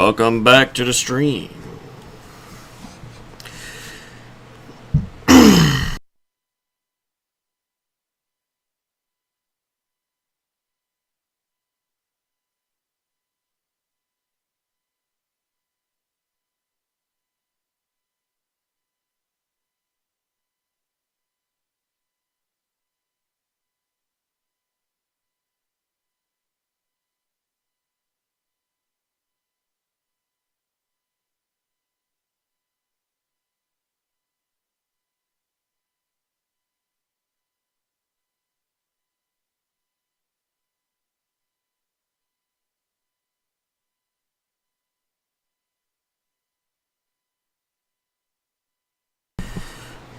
Welcome back to the stream.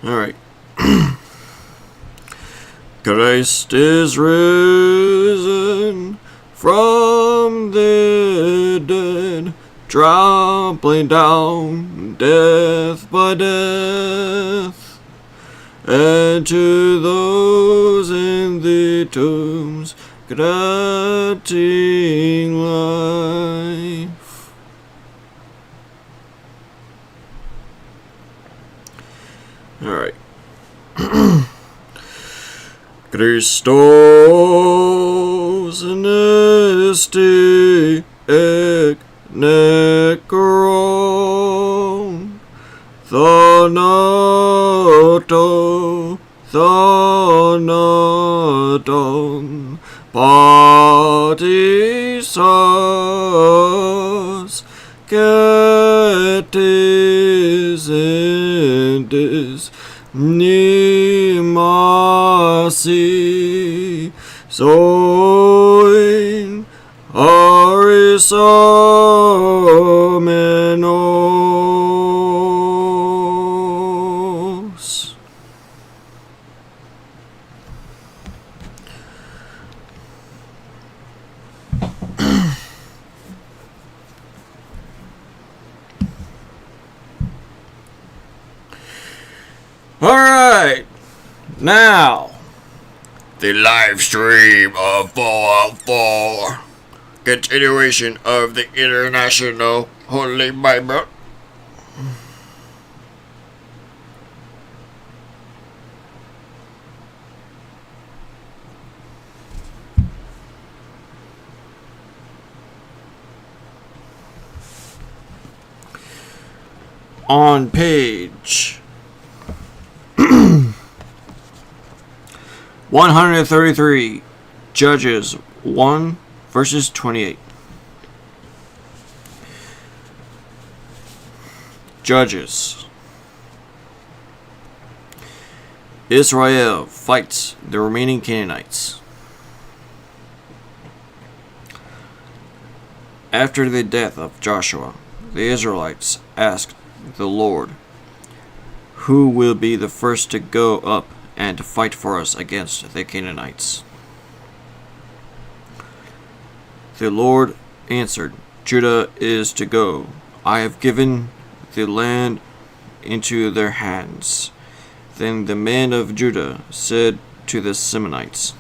Alright. Christ is risen from the dead, trampling down death by death. And to those in the tombs granting life. Alright. Christos nesti ek necron thanaton patisas ketis endis Nimasi soin arisomenos. Alright, now, the live stream of Fallout 4, continuation of the International Holy Bible. On page 133, Judges 1, verses 28. Judges. Israel fights the remaining Canaanites. After the death of Joshua, the Israelites asked the Lord, "Who will be the first to go up and to fight for us against the Canaanites?" The Lord answered, "Judah is to go. I have given the land into their hands." Then the men of Judah said to the Simeonites,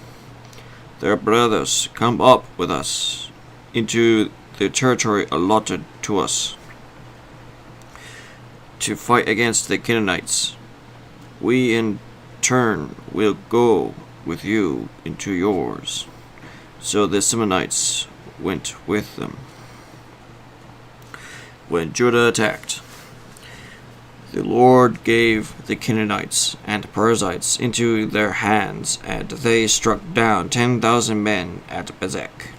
"Their brothers, come up with us into the territory allotted to us to fight against the Canaanites. We in turn will go with you into yours." So the Simeonites went with them. When Judah attacked, the Lord gave the Canaanites and Perizzites into their hands, and they struck down 10,000 men at Bezek.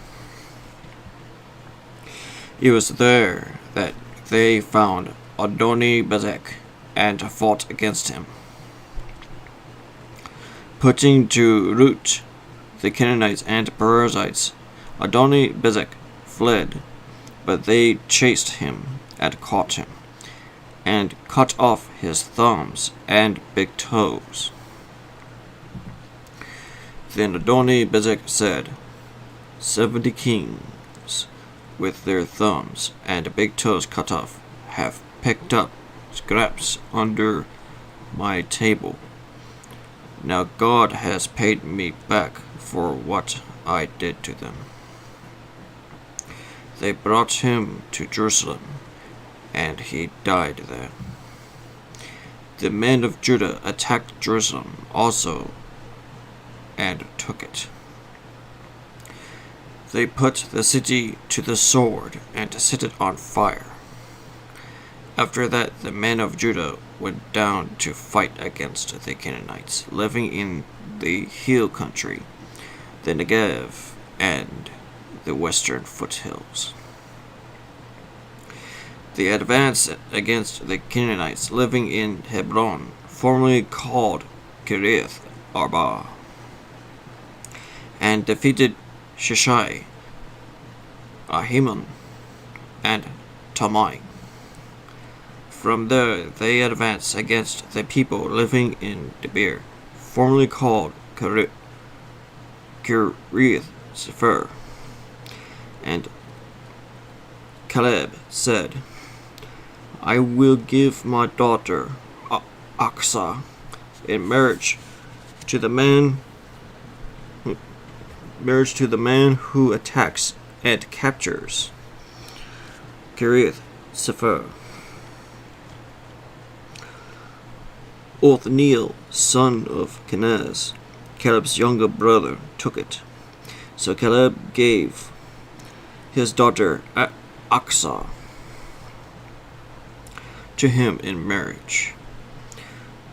It was there that they found Adoni-Bezek and fought against him. Putting to rout the Canaanites and Perizzites, Adoni-Bezek fled, but they chased him and caught him, and cut off his thumbs and big toes. Then Adoni-Bezek said, 70 kings with their thumbs and big toes cut off have picked up scraps under my table. Now God has paid me back for what I did to them." They brought him to Jerusalem, and he died there. The men of Judah attacked Jerusalem also and took it. They put the city to the sword and set it on fire. After that, the men of Judah went down to fight against the Canaanites living in the hill country, the Negev, and the western foothills. They advanced against the Canaanites living in Hebron, formerly called Kiriath Arba, and defeated Sheshai, Ahiman, and Talmai. From there they advanced against the people living in Debir, formerly called Kiriath Sefer. And Caleb said, I will give my daughter Aksah in marriage to the man who attacks and captures Kiriath Sefer. Othniel, son of Kenaz, Caleb's younger brother, took it. So Caleb gave his daughter Aksah to him in marriage.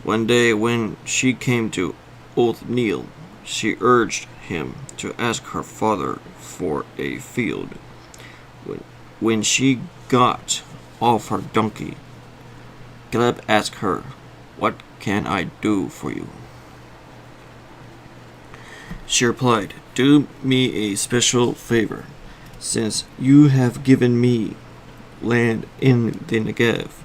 One day when she came to Othniel, she urged him to ask her father for a field. When she got off her donkey, Caleb asked her, What can I do for you? She replied, Do me a special favor, since you have given me land in the Negev.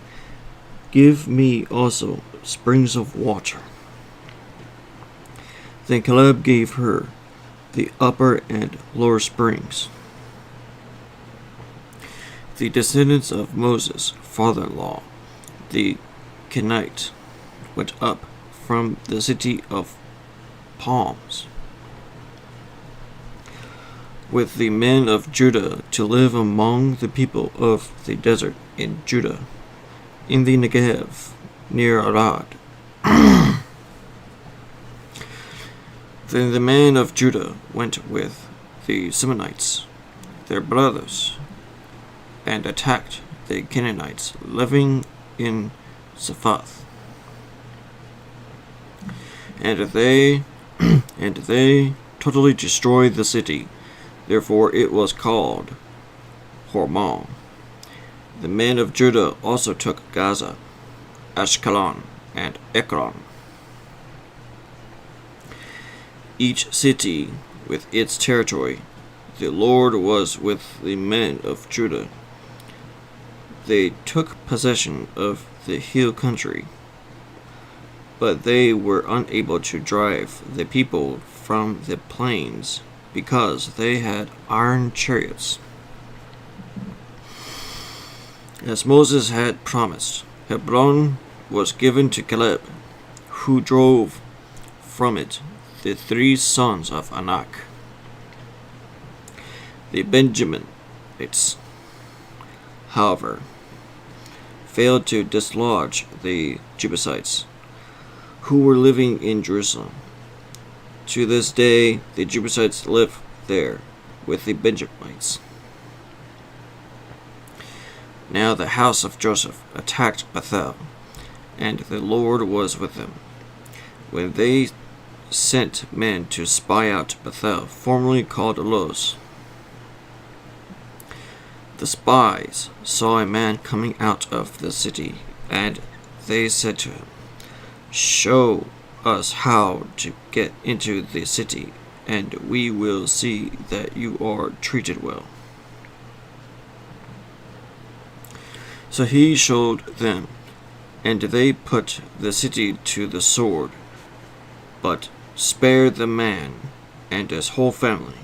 Give me also springs of water. Then Caleb gave her the upper and lower springs. The descendants of Moses' father-in-law, the Kenite, went up from the city of palms with the men of Judah to live among the people of the desert in Judah, in the Negev, near Arad. Then the men of Judah went with the Simeonites, their brothers, and attacked the Canaanites living in Sephath. And they totally destroyed the city. Therefore it was called Hormah. The men of Judah also took Gaza, Ashkelon, and Ekron, each city with its territory. The Lord was with the men of Judah. They took possession of the hill country, but they were unable to drive the people from the plains because they had iron chariots. As Moses had promised, Hebron was given to Caleb, who drove from it the 3 sons of Anak. The Benjaminites, however, failed to dislodge the Jebusites, who were living in Jerusalem. To this day, the Jebusites live there with the Benjaminites. Now the house of Joseph attacked Bethel, and the Lord was with them. When they sent men to spy out Bethel, formerly called Luz, the spies saw a man coming out of the city, and they said to him, Show us how to get into the city, and we will see that you are treated well. So he showed them, and they put the city to the sword, but spared the man and his whole family.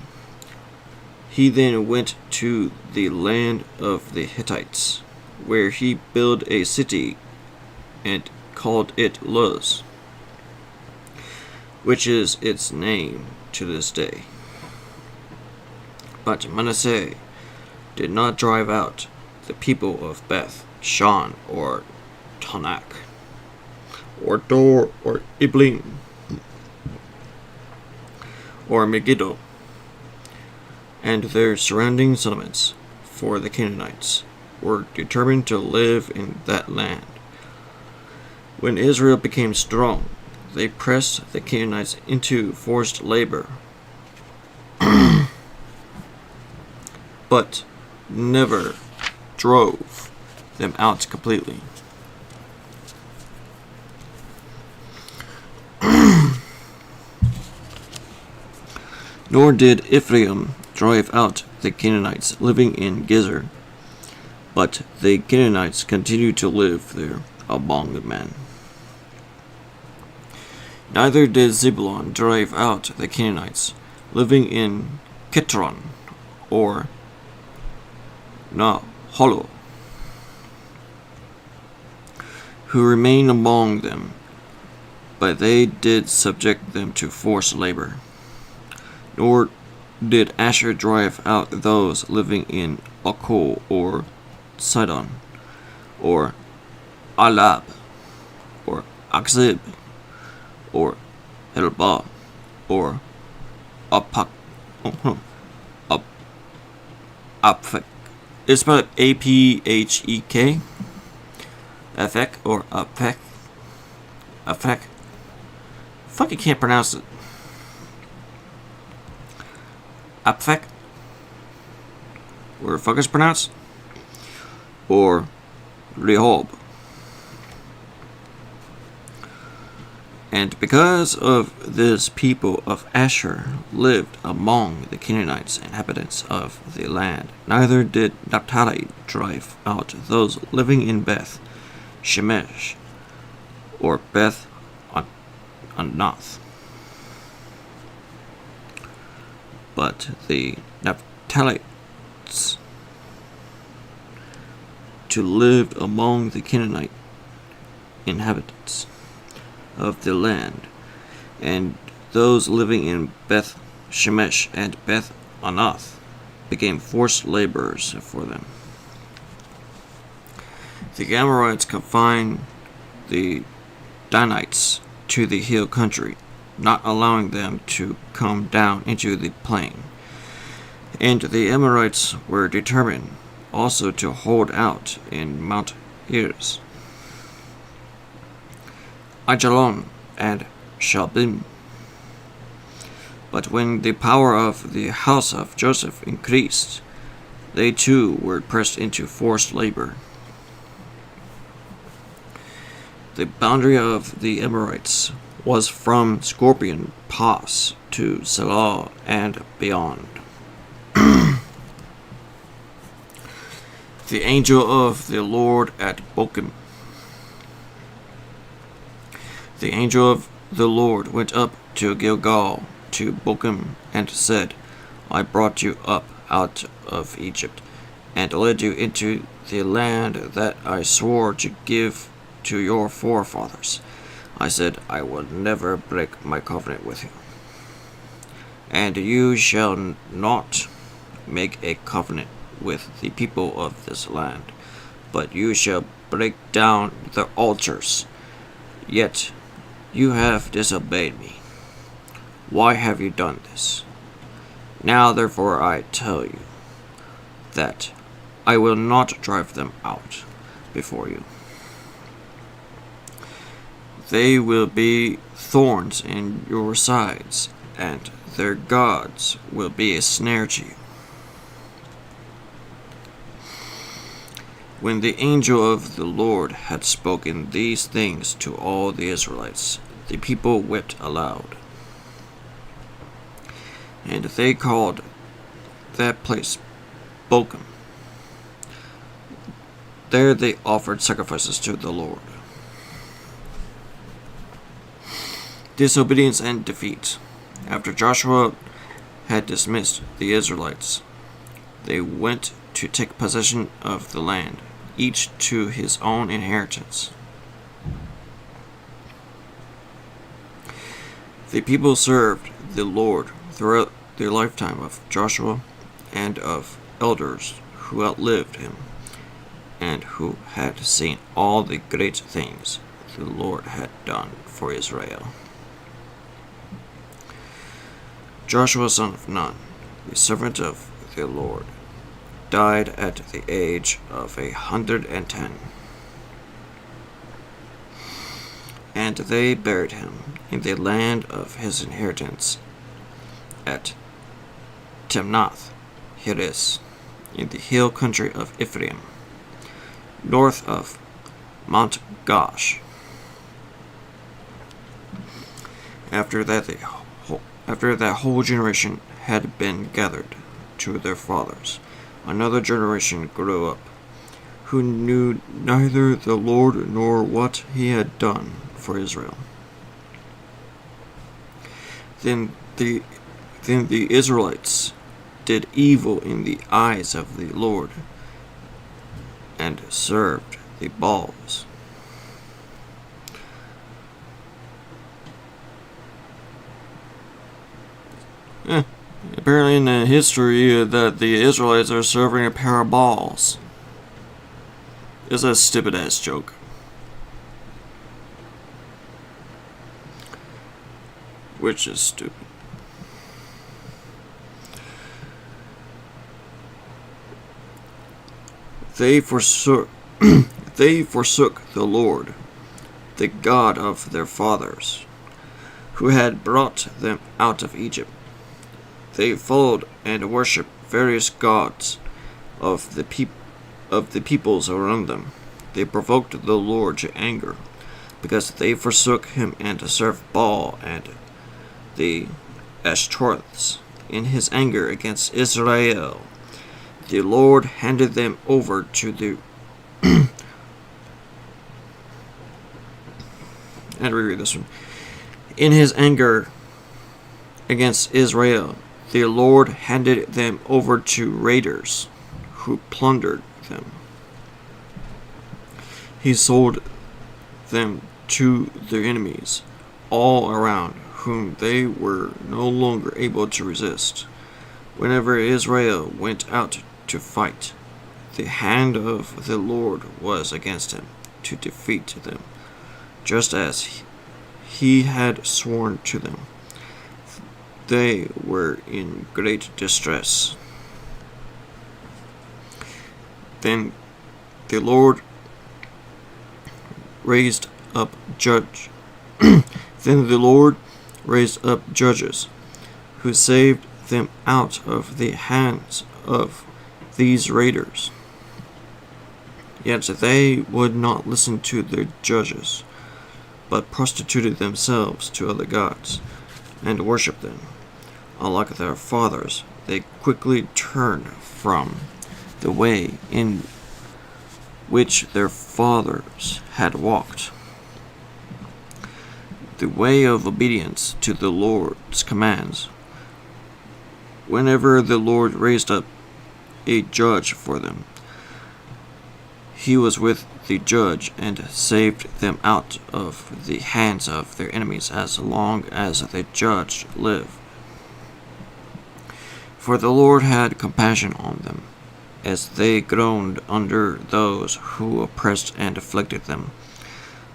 He then went to the land of the Hittites, where he built a city and called it Luz, which is its name to this day. But Manasseh did not drive out the people of Beth Shan or Tanak or Dor or Iblim or Megiddo and their surrounding settlements, for the Canaanites were determined to live in that land. When Israel became strong, they pressed the Canaanites into forced labor, but never drove them out completely. Nor did Ephraim drive out the Canaanites living in Gezer, but the Canaanites continued to live there among the men. Neither did Zebulun drive out the Canaanites living in Kitron or Naholo, who remained among them, but they did subject them to forced labor. Nor did Asher drive out those living in Akko or Sidon, or Alab, or Akzib, or Helba, or Apek. It's spelled Aphek. Afek or Apek. Afek. Fucking can't pronounce it. Apfek, or fuck is pronounced, or Rehob. And because of this, people of Asher lived among the Canaanites, inhabitants of the land. Neither did Naphtali drive out those living in Beth Shemesh or Beth Anath, but the Naphtalites to live among the Canaanite inhabitants of the land, and those living in Beth Shemesh and Beth Anath became forced laborers for them. The Amorites confined the Danites to the hill country, not allowing them to come down into the plain. And the Amorites were determined also to hold out in Mount Heres, Ajalon, and Shalbim. But when the power of the house of Joseph increased, they too were pressed into forced labor. The boundary of the Amorites was from Scorpion Pass to Selah and beyond. The angel of the Lord at Bochim. The angel of the Lord went up to Gilgal to Bochim and said, I brought you up out of Egypt and led you into the land that I swore to give to your forefathers. I said, I will never break my covenant with you. And you shall not make a covenant with the people of this land, but you shall break down their altars. Yet you have disobeyed me. Why have you done this? Now therefore I tell you that I will not drive them out before you. They will be thorns in your sides, and their gods will be a snare to you. When the angel of the Lord had spoken these things to all the Israelites, the people wept aloud. And they called that place Bochim. There they offered sacrifices to the Lord. Disobedience and defeat. After Joshua had dismissed the Israelites, they went to take possession of the land, each to his own inheritance. The people served the Lord throughout the lifetime of Joshua and of elders who outlived him, and who had seen all the great things the Lord had done for Israel. Joshua son of Nun, the servant of the Lord, died at the age of 110. And they buried him in the land of his inheritance at Timnath Heres, in the hill country of Ephraim, north of Mount Gaash. After that whole generation had been gathered to their fathers, another generation grew up, who knew neither the Lord nor what he had done for Israel. Then the Israelites did evil in the eyes of the Lord, and served the Baals. Apparently in the history that the Israelites are serving a pair of balls. It's a stupid ass joke. Which is stupid. They forsook the Lord, the God of their fathers, who had brought them out of Egypt. They followed and worshipped various gods of the peoples around them. They provoked the Lord to anger, because they forsook him and served Baal and the Ashtoreths. In his anger against Israel, the Lord handed them over to the and reread this one. In his anger against Israel, the Lord handed them over to raiders, who plundered them. He sold them to their enemies all around, whom they were no longer able to resist. Whenever Israel went out to fight, the hand of the Lord was against him to defeat them, just as he had sworn to them. They were in great distress. Then the Lord raised up judges, who saved them out of the hands of these raiders. Yet they would not listen to their judges, but prostituted themselves to other gods, and worshipped them. Unlike their fathers, they quickly turned from the way in which their fathers had walked, the way of obedience to the Lord's commands. Whenever the Lord raised up a judge for them, he was with the judge and saved them out of the hands of their enemies as long as the judge lived. For the Lord had compassion on them, as they groaned under those who oppressed and afflicted them.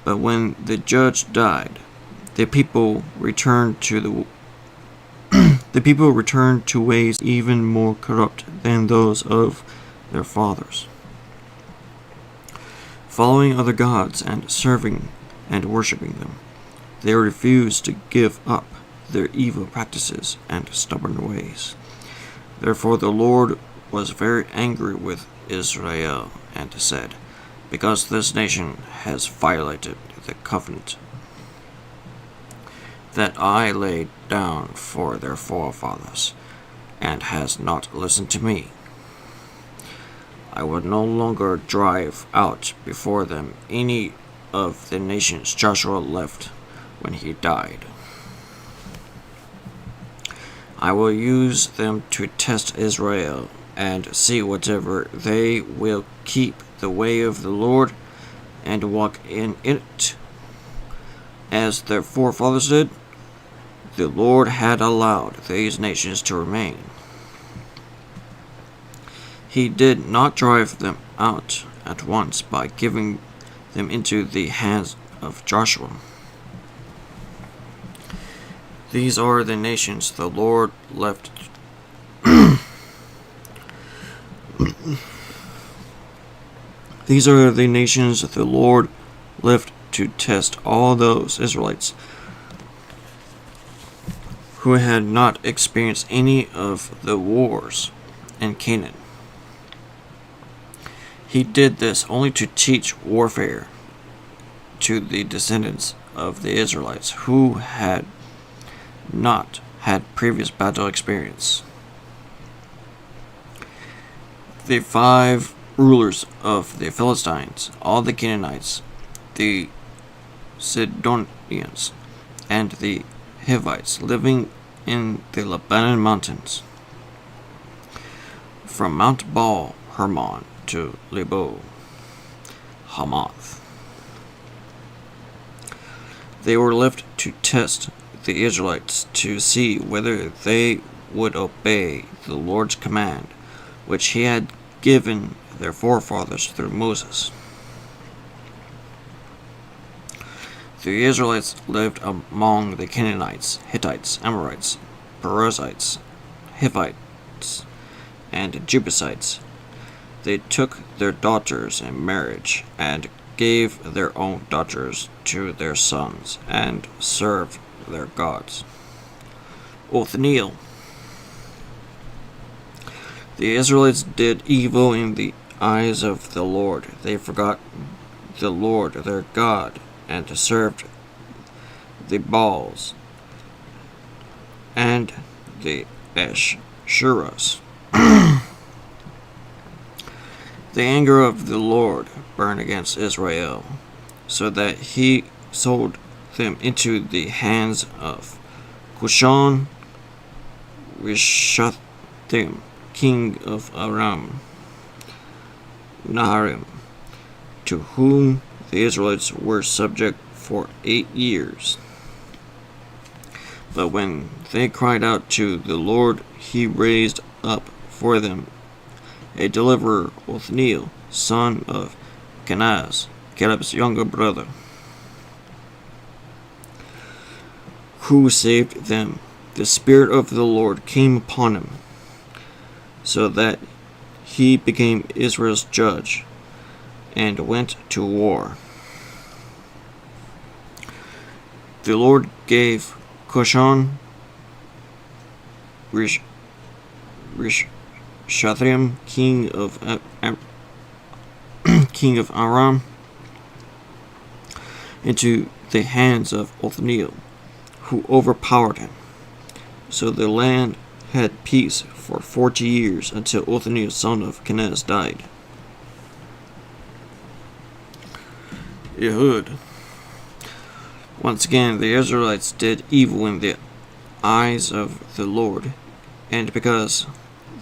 But when the judge died, the people returned to ways even more corrupt than those of their fathers, following other gods and serving and worshipping them. They refused to give up their evil practices and stubborn ways. Therefore the Lord was very angry with Israel and said, "Because this nation has violated the covenant that I laid down for their forefathers, and has not listened to me, I would no longer drive out before them any of the nations Joshua left when he died. I will use them to test Israel and see whether they will keep the way of the Lord and walk in it as their forefathers did. The Lord had allowed these nations to remain. He did not drive them out at once by giving them into the hands of Joshua. These are the nations the Lord left These are the nations the Lord left to test all those Israelites who had not experienced any of the wars in Canaan. He did this only to teach warfare to the descendants of the Israelites who had not had previous battle experience. The 5 rulers of the Philistines, all the Canaanites, the Sidonians, and the Hivites living in the Lebanon mountains, from Mount Baal Hermon to Lebo Hamath. They were left to test the Israelites to see whether they would obey the Lord's command, which he had given their forefathers through Moses. The Israelites lived among the Canaanites, Hittites, Amorites, Perizzites, Hivites, and Jebusites. They took their daughters in marriage and gave their own daughters to their sons and served their gods. Othniel. The Israelites did evil in the eyes of the Lord. They forgot the Lord their God and served the Baals and the Asherahs. The anger of the Lord burned against Israel, so that he sold them into the hands of Cushan Rishathaim, king of Aram Naharaim, to whom the Israelites were subject for 8 years. But when they cried out to the Lord, he raised up for them a deliverer, Othniel, son of Kenaz, Caleb's younger brother, who saved them. The Spirit of the Lord came upon him, so that he became Israel's judge and went to war. The Lord gave Cushan Rishathaim, king of Aram, into the hands of Othniel, who overpowered him. So the land had peace for 40 years until Othniel, son of Kenaz, died. Ehud. Once again, the Israelites did evil in the eyes of the Lord, and because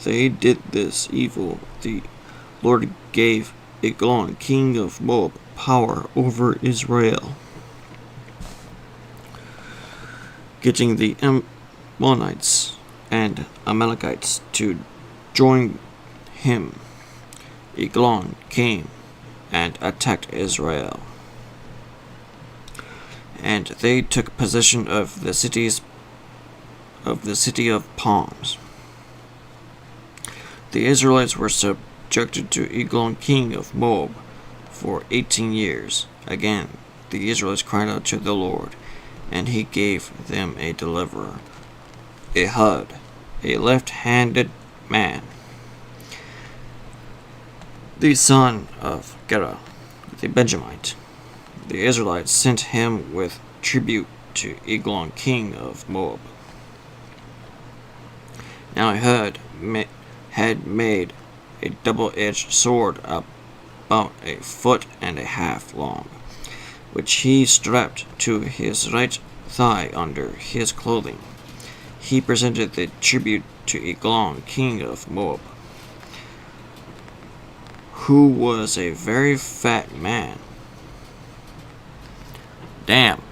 they did this evil, the Lord gave Eglon, king of Moab, power over Israel, getting the Ammonites and Amalekites to join him. Eglon came and attacked Israel, and they took possession of the city of palms. The Israelites were subjected to Eglon, king of Moab, for 18 years. Again, the Israelites cried out to the Lord, and he gave them a deliverer, Ehud, a left-handed man, the son of Gera, the Benjamite. The Israelites sent him with tribute to Eglon, king of Moab. Now Ehud had made a double-edged sword about 1.5 feet long, which he strapped to his right thigh under his clothing. He presented the tribute to Eglon, king of Moab, who was a very fat man. Damn,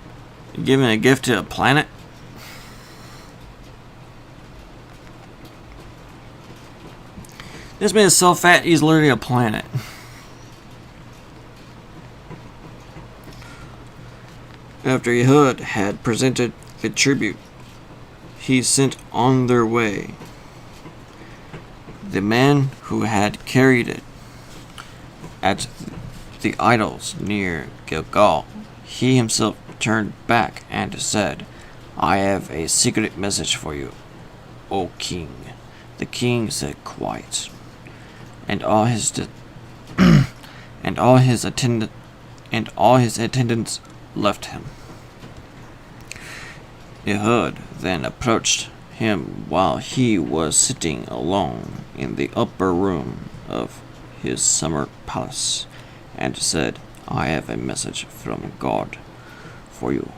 you giving a gift to a planet? This man is so fat, he's literally a planet. After Ehud had presented the tribute, he sent on their way the man who had carried it at the idols near Gilgal. He himself turned back and said, I have a secret message for you, O king. The king said, Quiet. And all his attendants left him. Ehud then approached him while he was sitting alone in the upper room of his summer palace, and said, I have a message from God for you.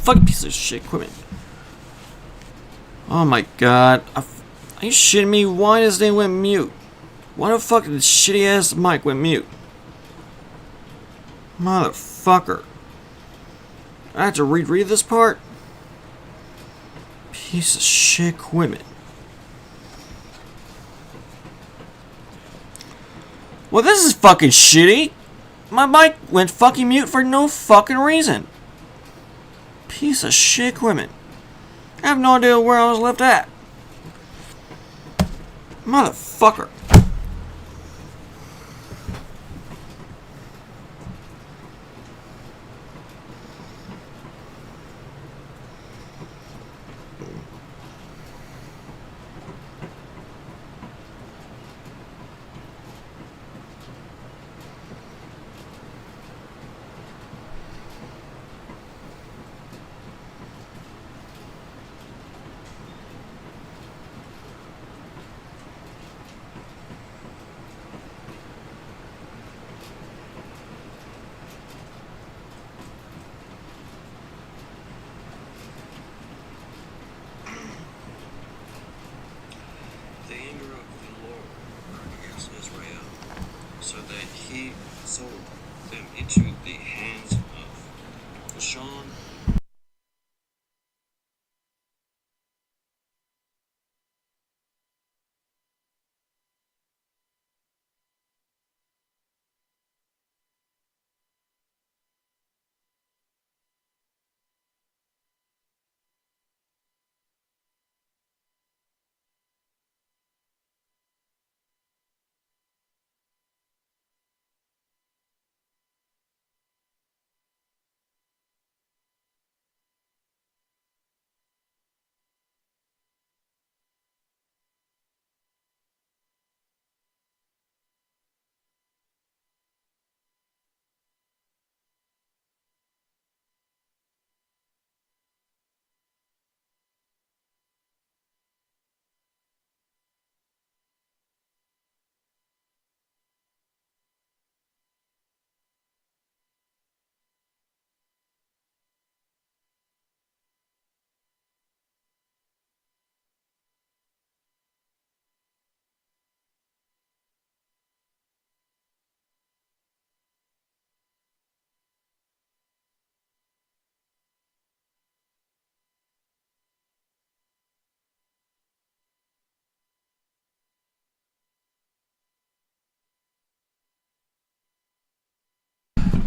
fucking piece of shit equipment. Oh my god. Are you shitting me? Why does they went mute? Why the fuck did this shitty ass mic went mute? Motherfucker. I have to reread this part? Piece of shit equipment. Well, this is fucking shitty. My mic went fucking mute for no fucking reason. Piece of shit equipment. I have no idea where I was left at. Motherfucker. The anger of the Lord against Israel, so that he sold them into the hands of Bashan.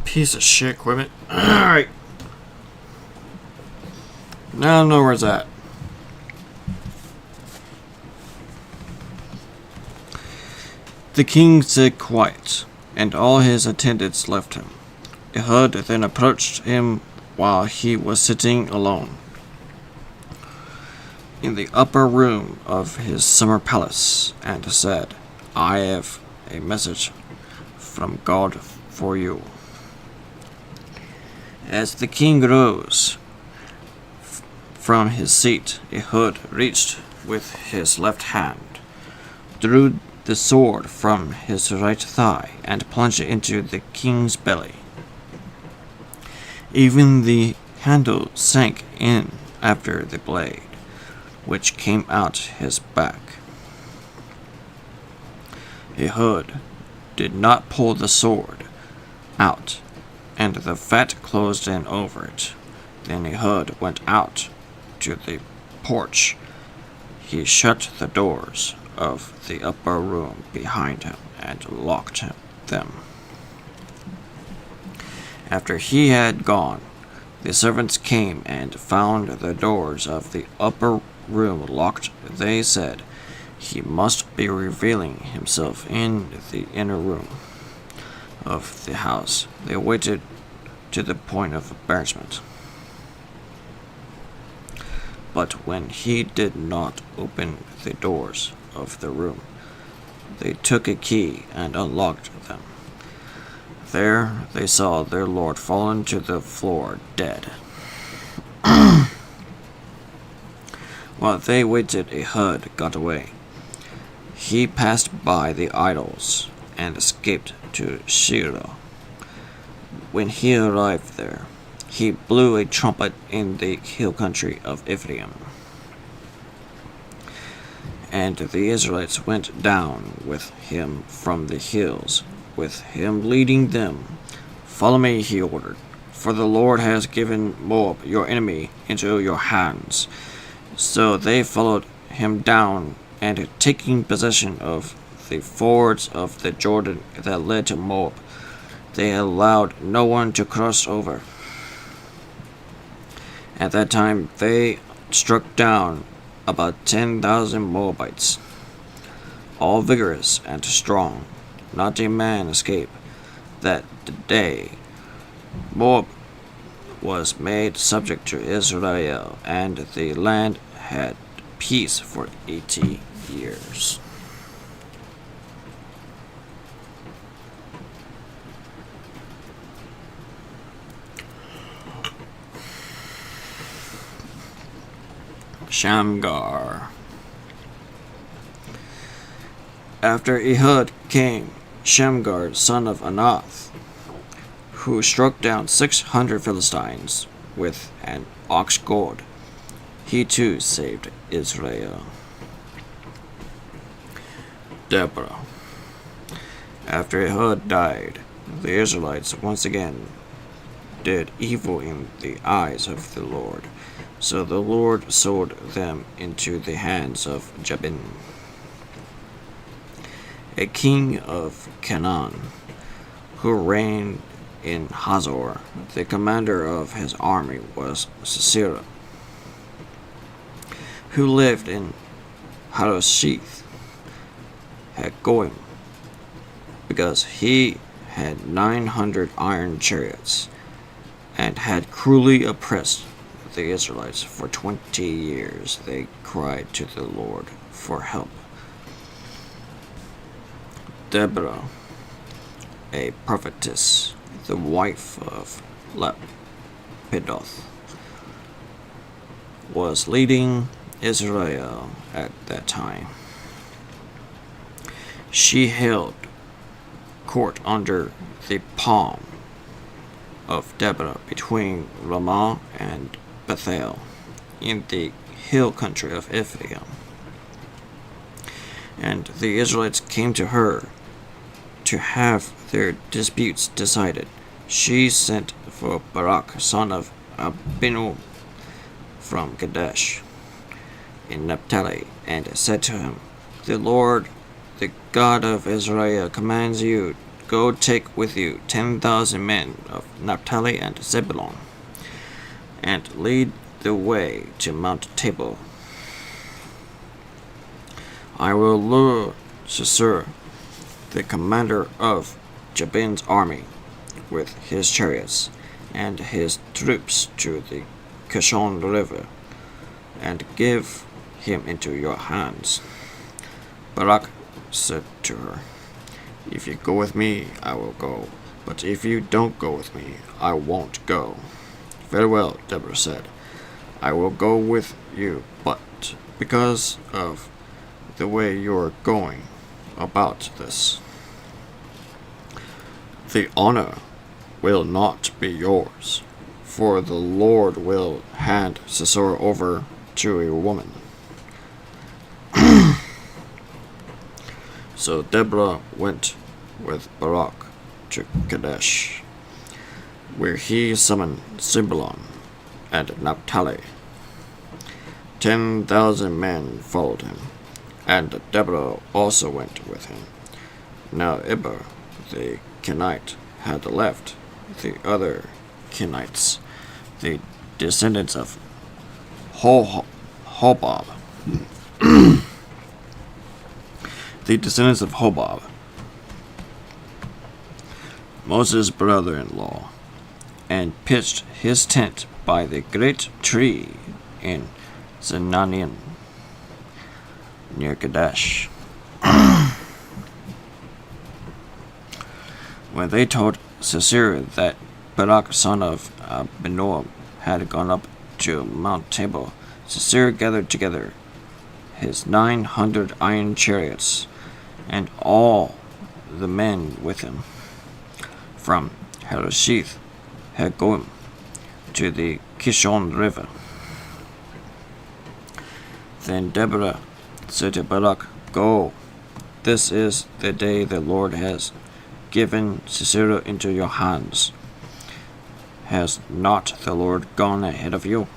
Piece of shit equipment. Alright. Now I know where it's at. The king said quiet, and all his attendants left him. Ehud then approached him while he was sitting alone in the upper room of his summer palace, and said, I have a message from God for you. As the king rose from his seat, Ehud reached with his left hand, drew the sword from his right thigh, and plunged it into the king's belly. Even the handle sank in after the blade, which came out his back. Ehud did not pull the sword out, and the fat closed in over it. Then Ehud went out to the porch. He shut the doors of the upper room behind him and locked them. After he had gone, the servants came and found the doors of the upper room locked. They said, he must be revealing himself in the inner room of the house. They waited to the point of embarrassment. But when he did not open the doors of the room, they took a key and unlocked them. There they saw their lord fallen to the floor dead. While they waited, Ehud got away. He passed by the idols and escaped to Shiloh. When he arrived there, he blew a trumpet in the hill country of Ephraim. And the Israelites went down with him from the hills, with him leading them. Follow me, he ordered, for the Lord has given Moab, your enemy, into your hands. So they followed him down, and taking possession of the fords of the Jordan that led to Moab, they allowed no one to cross over. At that time they struck down about 10,000 Moabites, all vigorous and strong. Not a man escaped. That day Moab was made subject to Israel, and the land had peace for 80 years. Shamgar. After Ehud came Shamgar, son of Anath, who struck down 600 Philistines with an ox goad. He too saved Israel. Deborah. After Ehud died, the Israelites once again did evil in the eyes of the Lord. So the Lord sold them into the hands of Jabin, a king of Canaan, who reigned in Hazor. The commander of his army was Sisera, who lived in Harosheth Hagoyim, because he had 900 iron chariots, and had cruelly oppressed the Israelites for 20 years. They cried to the Lord for help. Deborah, a prophetess, the wife of Lapidoth, was leading Israel at that time. She held court under the palm of Deborah between Ramah and Bethel in the hill country of Ephraim. And the Israelites came to her to have their disputes decided. She sent for Barak, son of Abinoam, from Kadesh in Naphtali, and said to him, The Lord, the God of Israel, commands you, go take with you 10,000 men of Naphtali and Zebulun, and lead the way to Mount Tabor. I will lure Sisera, the commander of Jabin's army, with his chariots and his troops to the Kishon River, and give him into your hands. Barak said to her, If you go with me, I will go, but if you don't go with me, I won't go. Very well, Deborah said, I will go with you, but because of the way you're going about this, the honor will not be yours, for the Lord will hand Sisera over to a woman. So Deborah went with Barak to Kadesh, where he summoned Zebulun and Naphtali. 10,000 men followed him, and Deborah also went with him. Now Eber the Kenite had left the other Kenites, the descendants of Hobab, Moses' brother-in-law, and pitched his tent by the great tree in Zenanim, near Kadesh. When they told Sisera that Barak, son of Abinoam, had gone up to Mount Tabor, Sisera gathered together his 900 iron chariots and all the men with him from Harosheth Hagoyim, to the Kishon River. Then Deborah said to Barak, Go, this is the day the Lord has given Sisera into your hands. Has not the Lord gone ahead of you?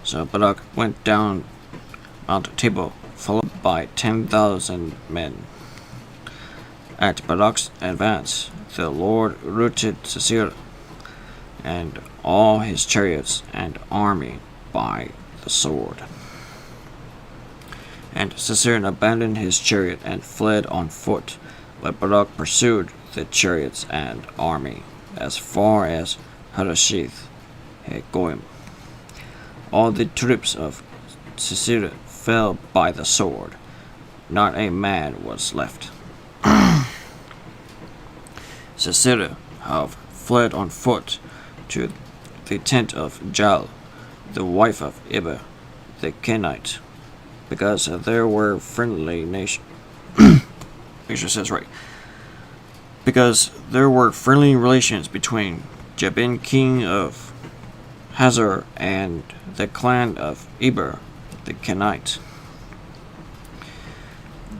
So Barak went down Mount Tabor, followed by 10,000 men. At Barak's advance, the Lord routed Sisera and all his chariots and army by the sword. And Sisera abandoned his chariot and fled on foot, but Barak pursued the chariots and army as far as Harosheth Hagoyim. All the troops of Sisera fell by the sword. Not a man was left. Sisera, however, fled on foot to the tent of Jael, the wife of Eber the Kenite, because there were friendly nations. Make sure it says right. Because there were friendly relations between Jabin, king of Hazor, and the clan of Eber the Kenite.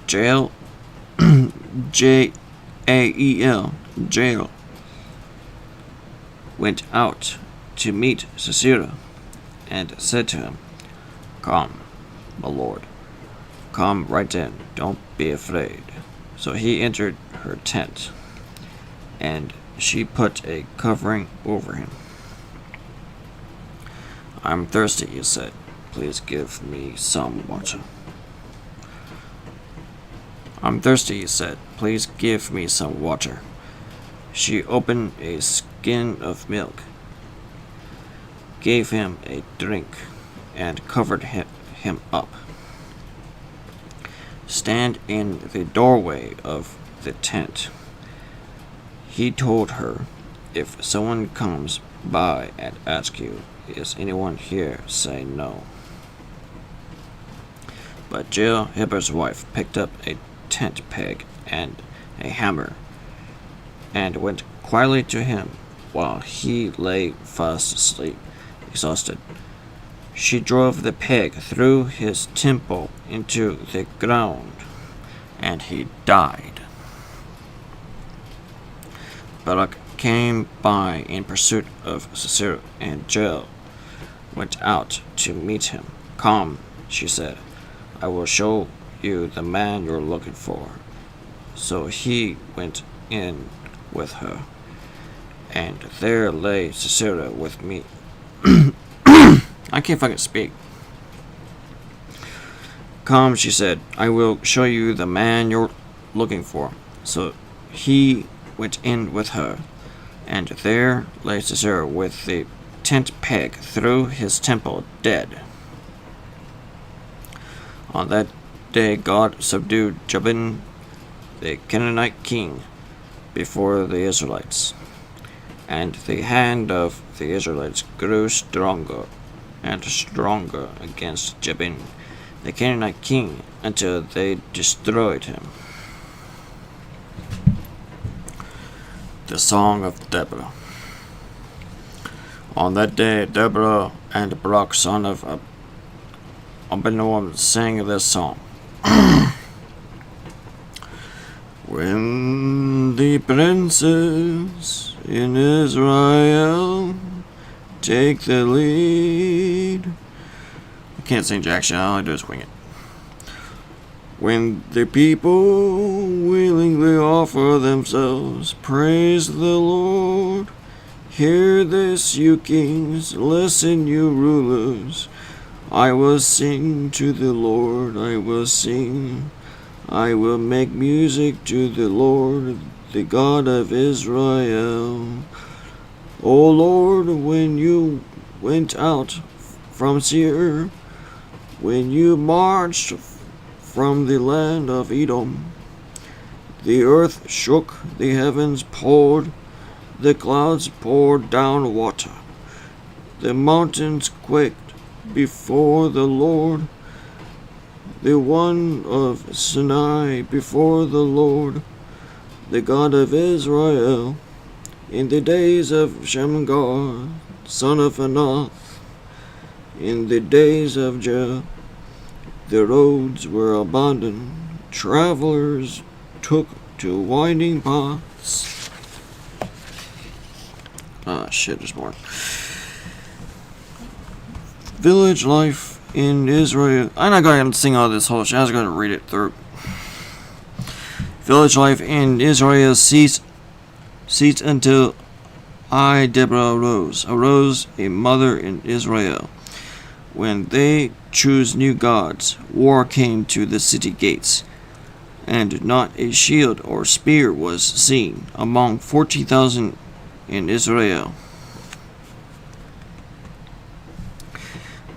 Jael, Jael, Jael, went out to meet Sisera, and said to him, Come, my lord, come right in, don't be afraid. So he entered her tent, and she put a covering over him. I'm thirsty, he said. Please give me some water. I'm thirsty, he said. Please give me some water. She opened a skin of milk, gave him a drink, and covered him up. Stand in the doorway of the tent. He told her, If someone comes by and asks you, Is anyone here? Say no. But Jael, Heber's wife, picked up a tent peg and a hammer, and went quietly to him while he lay fast asleep, exhausted. She drove the peg through his temple into the ground, and he died. Barak came by in pursuit of Sisera, and Jael went out to meet him. Come, she said, I will show you the man you're looking for. So he went in with her, and there lay Sisera with me. I can't fucking speak. Come, she said, I will show you the man you're looking for. So he went in with her, and there lay Sisera with the tent peg through his temple, dead. On that day God subdued Jabin, the Canaanite king, before the Israelites, and the hand of the Israelites grew stronger and stronger against Jabin, the Canaanite king, until they destroyed him. The Song of Deborah. On that day, Deborah and Barak, son of Abinoam, sang this song. When the princes in Israel take the lead. I can't sing jack shit, all I do is wing it. When the people willingly offer themselves, praise the Lord. Hear this, you kings, listen, you rulers. I will sing to the Lord, I will sing. I will make music to the Lord, the God of Israel. O Lord, when you went out from Seir, when you marched from the land of Edom, the earth shook, the heavens poured, the clouds poured down water, the mountains quaked before the Lord, the one of Sinai before the Lord, the God of Israel. In the days of Shamgar, son of Anath, in the days of Jah, the roads were abandoned. Travelers took to winding paths. Ah, shit, there's more. Village life in Israel. I'm not going to sing all this whole shit. I was going to read it through. Village life in Israel ceased until Deborah arose a mother in Israel. When they chose new gods, war came to the city gates, and not a shield or spear was seen among 40,000 in Israel.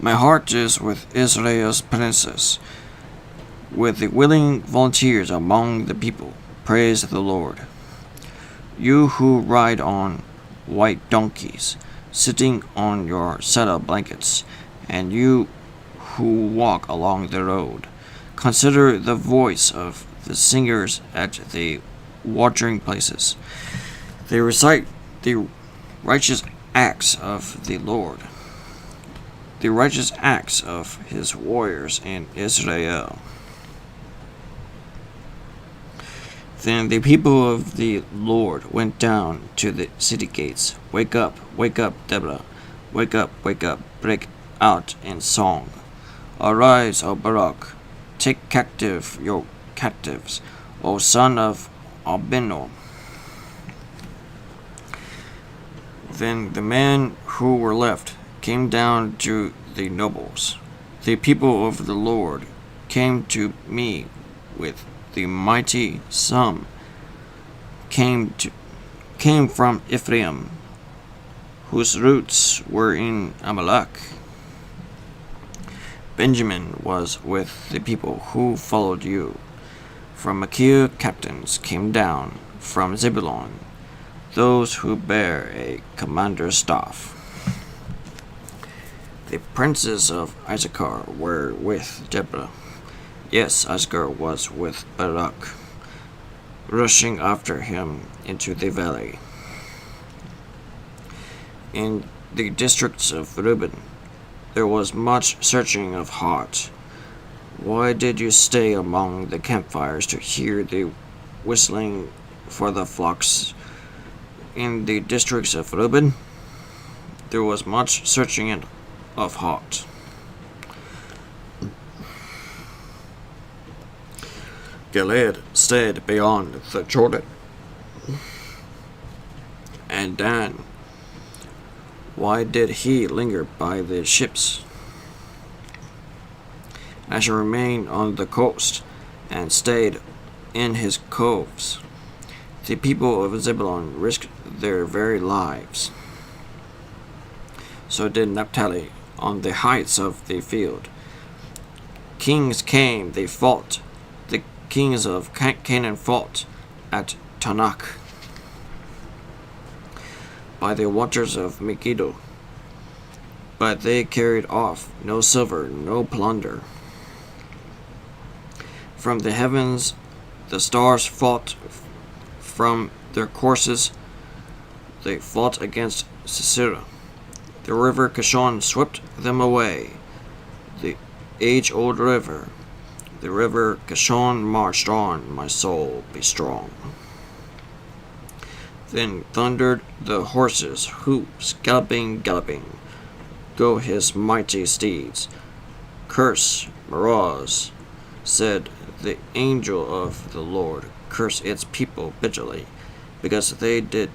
My heart is with Israel's princes, with the willing volunteers among the people. Praise the Lord. You who ride on white donkeys, sitting on your saddle blankets, and you who walk along the road, consider the voice of the singers at the watering places. They recite the righteous acts of the Lord, the righteous acts of his warriors in Israel. Then the people of the Lord went down to the city gates. Wake up, Deborah. Wake up, break out in song. Arise, O Barak. Take captive your captives, O son of Abinoam. Then the men who were left came down to the nobles. The people of the Lord came to me with the mighty. Some came from Ephraim, whose roots were in Amalek. Benjamin was with the people who followed you. From Machir captains came down, from Zebulun, those who bear a commander's staff. The princes of Issachar were with Deborah. Yes, Issachar was with Barak, rushing after him into the valley. In the districts of Reuben, there was much searching of heart. Why did you stay among the campfires to hear the whistling for the flocks? In the districts of Reuben, there was much searching of heart. Gilead stayed beyond the Jordan, and Dan, why did he linger by the ships? Asher remained on the coast and stayed in his coves. The people of Zebulun risked their very lives. So did Naphtali on the heights of the field. Kings came, they fought. The kings of Canaan fought at Tanakh, by the waters of Megiddo. But they carried off no silver, no plunder. From the heavens the stars fought from their courses. They fought against Sisera. The river Kishon swept them away. The age-old river, the river Kishon marched on, my soul, be strong. Then thundered the horses, hoofs, galloping, go his mighty steeds. Curse, Meroz, said the angel of the Lord, curse its people bitterly, because they did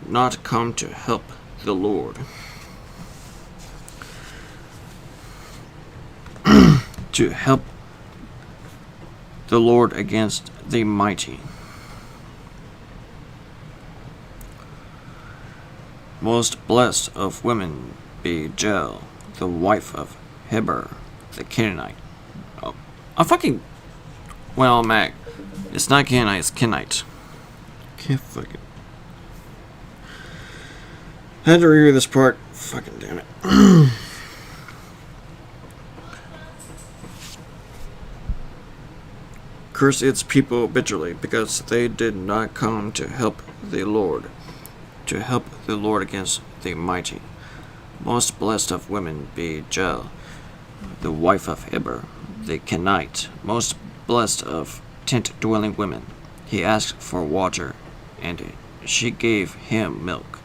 not come to help the Lord. To help the Lord against the mighty. Most blessed of women be Jael, the wife of Heber, the Canaanite. Oh, I fucking... Well, Mac, it's not Canaanite, it's Kenite. Can't fucking... I had to reread this part. Fucking damn it. curse its people bitterly, because they did not come to help the Lord against the mighty. Most blessed of women be Jael, the wife of Heber, the Kenite, most blessed of tent-dwelling women. He asked for water, and she gave him milk,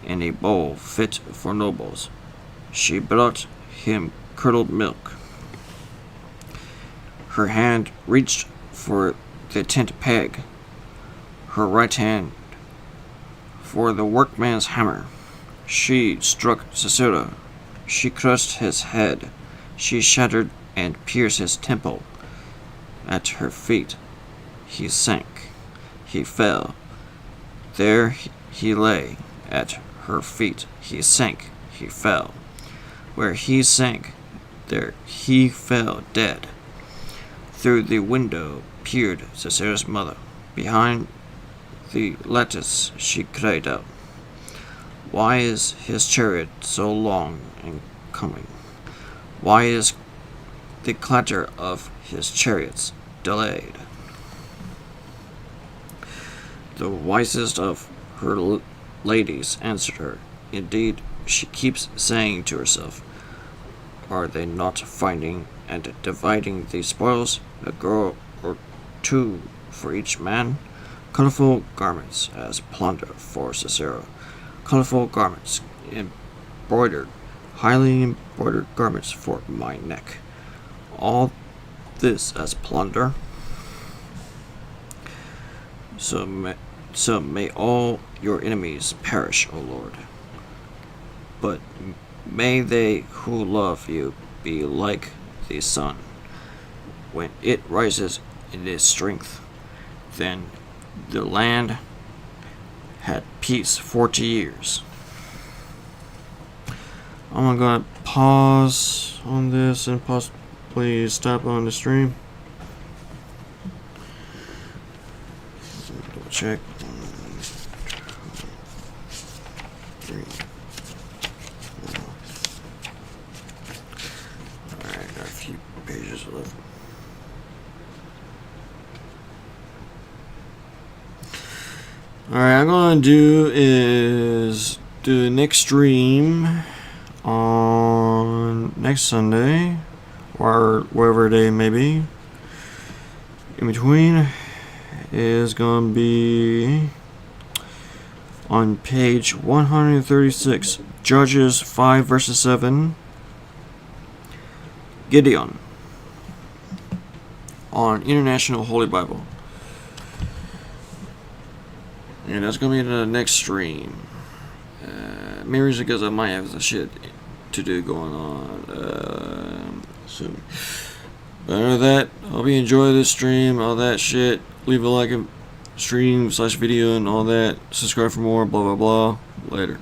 in a bowl fit for nobles. She brought him curdled milk. Her hand reached for the tent peg, her right hand for the workman's hammer. She struck Sisera. She crushed his head. She shattered and pierced his temple. At her feet he sank. He fell. There he lay. At her feet he sank. He fell. Where he sank, there he fell dead. Through the window peered Sisera's mother. Behind the lattice she cried out, "Why is his chariot so long in coming? Why is the clatter of his chariots delayed?" The wisest of her ladies answered her, "Indeed, she keeps saying to herself, are they not finding and dividing the spoils, a girl or two for each man? Colorful garments as plunder for Sisera, colorful garments, embroidered, highly embroidered garments for my neck. All this as plunder? So may all your enemies perish, O Lord. But may they who love you be like the sun. When it rises in its strength, then the land had peace 40 years. I'm gonna pause on this and possibly stop on the stream. Double check. 1, 2, 3, 4. Alright, got a few pages left. Alright, I'm gonna do is do the next stream on next Sunday, or whatever day it may be. In between is gonna be on page 136, Judges 5 verses 7, Gideon, on International Holy Bible. And that's going to be the next stream. Maybe it's because I might have some shit to do going on soon. But other than that, I hope you enjoy this stream, all that shit. Leave a like, stream / video and all that. Subscribe for more, blah blah blah. Later.